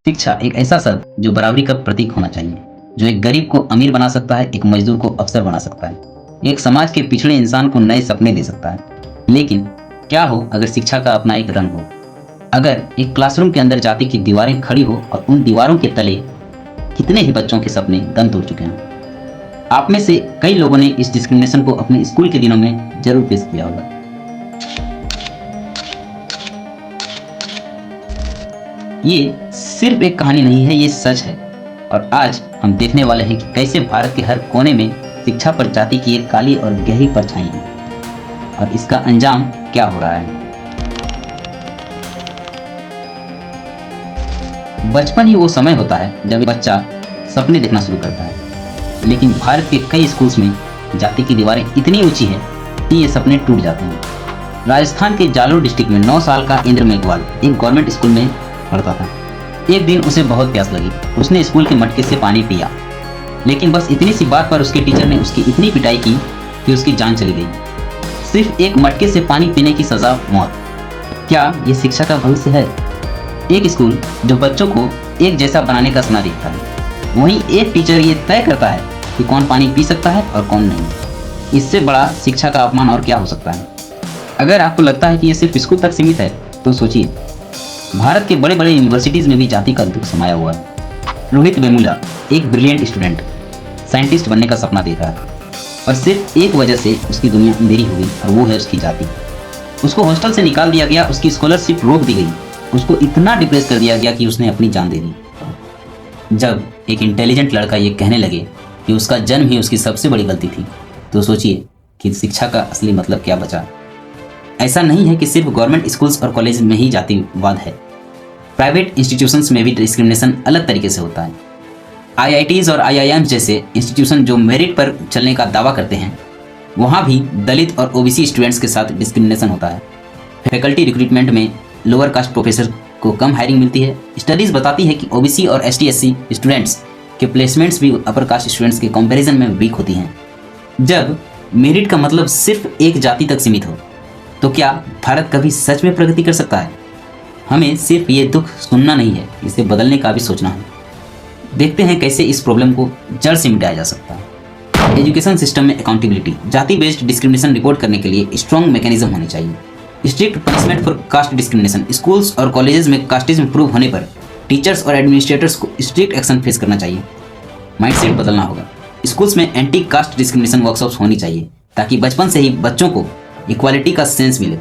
शिक्षा एक ऐसा शब्द जो बराबरी का प्रतीक होना चाहिए, जो एक गरीब को अमीर बना सकता है, एक मजदूर को अफसर बना सकता है, एक समाज के पिछड़े इंसान को नए सपने दे सकता है। लेकिन क्या हो अगर शिक्षा का अपना एक रंग हो, अगर एक क्लासरूम के अंदर जाति की दीवारें खड़ी हो और उन दीवारों के तले कितने ही बच्चों के सपने दम तोड़ चुके हैं। आप में से कई लोगों ने इस डिस्क्रिमिनेशन को अपने स्कूल के दिनों में जरूर फेस किया होगा। ये सिर्फ एक कहानी नहीं है, ये सच है। और आज हम देखने वाले हैं कि कैसे भारत के हर कोने में शिक्षा पर जाति की एक काली और गहरी परछाई है और इसका अंजाम क्या हो रहा है। बचपन ही वो समय होता है जब बच्चा सपने देखना शुरू करता है, लेकिन भारत के कई स्कूल्स में जाति की दीवारें इतनी ऊंची है कि ये सपने टूट जाते हैं। राजस्थान के जालोर डिस्ट्रिक्ट में 9 साल का इंद्र मेघवाल एक गवर्नमेंट स्कूल में पढ़ता था। एक दिन उसे बहुत प्यास लगी। उसने स्कूल के मटके से पानी पिया, लेकिन बस इतनी सी बात पर उसके टीचर ने उसकी इतनी पिटाई की कि उसकी जान चली गई। सिर्फ एक मटके से पानी पीने की सजा, मौत। क्या ये शिक्षा का भविष्य है? एक स्कूल जो बच्चों को एक जैसा बनाने का सपना देखता है, वहीं एक टीचर ये तय करता है कि कौन पानी पी सकता है और कौन नहीं। इससे बड़ा शिक्षा का अपमान और क्या हो सकता है? अगर आपको लगता है कि ये सिर्फ स्कूल तक सीमित है, तो सोचिए, भारत के बड़े बड़े यूनिवर्सिटीज़ में भी जाति का दुख समाया हुआ है। रोहित वेमुला एक ब्रिलियंट स्टूडेंट, साइंटिस्ट बनने का सपना देख रहा था, और सिर्फ एक वजह से उसकी दुनिया अंधेरी हो गई, और वो है उसकी जाति। उसको हॉस्टल से निकाल दिया गया, उसकी स्कॉलरशिप रोक दी गई, उसको इतना डिप्रेस कर दिया गया कि उसने अपनी जान दे दी। जब एक इंटेलिजेंट लड़का ये कहने लगे कि उसका जन्म ही उसकी सबसे बड़ी गलती थी, तो सोचिए कि शिक्षा का असली मतलब क्या बचा। ऐसा नहीं है कि सिर्फ गवर्नमेंट स्कूल्स और कॉलेज में ही जातिवाद है। प्राइवेट इंस्टीट्यूशंस में भी डिस्क्रिमिनेशन अलग तरीके से होता है। IITs और IIMs जैसे इंस्टीट्यूशन जो मेरिट पर चलने का दावा करते हैं, वहाँ भी दलित और OBC स्टूडेंट्स के साथ डिस्क्रिमिनेशन होता है। फैकल्टी रिक्रूटमेंट में लोअर कास्ट प्रोफेसर को कम हायरिंग मिलती है। स्टडीज़ बताती है कि OBC और ST/SC स्टूडेंट्स के प्लेसमेंट्स भी अपर कास्ट स्टूडेंट्स के कंपैरिजन में वीक होती हैं। जब मेरिट का मतलब सिर्फ एक जाति तक सीमित हो, तो क्या भारत कभी सच में प्रगति कर सकता है? हमें सिर्फ ये दुख सुनना नहीं है, इसे बदलने का भी सोचना है। देखते हैं कैसे इस प्रॉब्लम को जड़ से मिटाया जा सकता है। एजुकेशन सिस्टम में अकाउंटेबिलिटी। जाति बेस्ड डिस्क्रिमिनेशन रिपोर्ट करने के लिए स्ट्रॉन्ग मैकेनिज्म होने चाहिए। Strict punishment for caste discrimination. Schools और कॉलेजेस में कास्टिज्म प्रूव होने पर टीचर्स और एडमिनिस्ट्रेटर्स को स्ट्रिक्ट एक्शन फेस करना चाहिए। माइंडसेट बदलना होगा। स्कूल्स में एंटी कास्ट डिस्क्रिमिनेशन वर्कशॉप्स होनी चाहिए, ताकि बचपन से ही बच्चों को इक्वालिटी का सेंस मिले।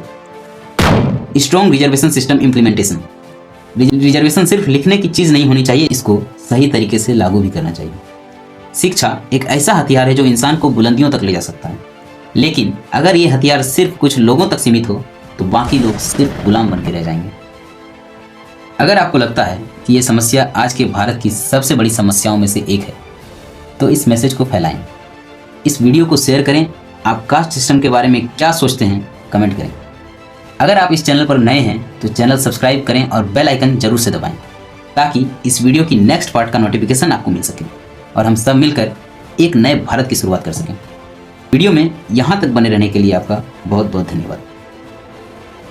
Strong reservation system implementation. Reservation सिर्फ लिखने की चीज़ नहीं होनी चाहिए, इसको सही तरीके से लागू भी करना चाहिए। शिक्षा एक ऐसा हथियार है जो इंसान को बुलंदियों तक ले जा सकता है, लेकिन अगर ये हथियार सिर्फ कुछ लोगों तक सीमित हो, तो बाकी लोग सिर्फ गुलाम बन के रह जाएंगे। अगर आपको लगता है कि ये समस्या आज के भारत की सबसे बड़ी समस्याओं में से एक है, तो इस मैसेज को फैलाएं, इस वीडियो को शेयर करें। आप कास्ट सिस्टम के बारे में क्या सोचते हैं, कमेंट करें। अगर आप इस चैनल पर नए हैं तो चैनल सब्सक्राइब करें और बेल आइकन जरूर से दबाएं, ताकि इस वीडियो की नेक्स्ट पार्ट का नोटिफिकेशन आपको मिल सके और हम सब मिलकर एक नए भारत की शुरुआत कर सकें। वीडियो में यहाँ तक बने रहने के लिए आपका बहुत बहुत धन्यवाद।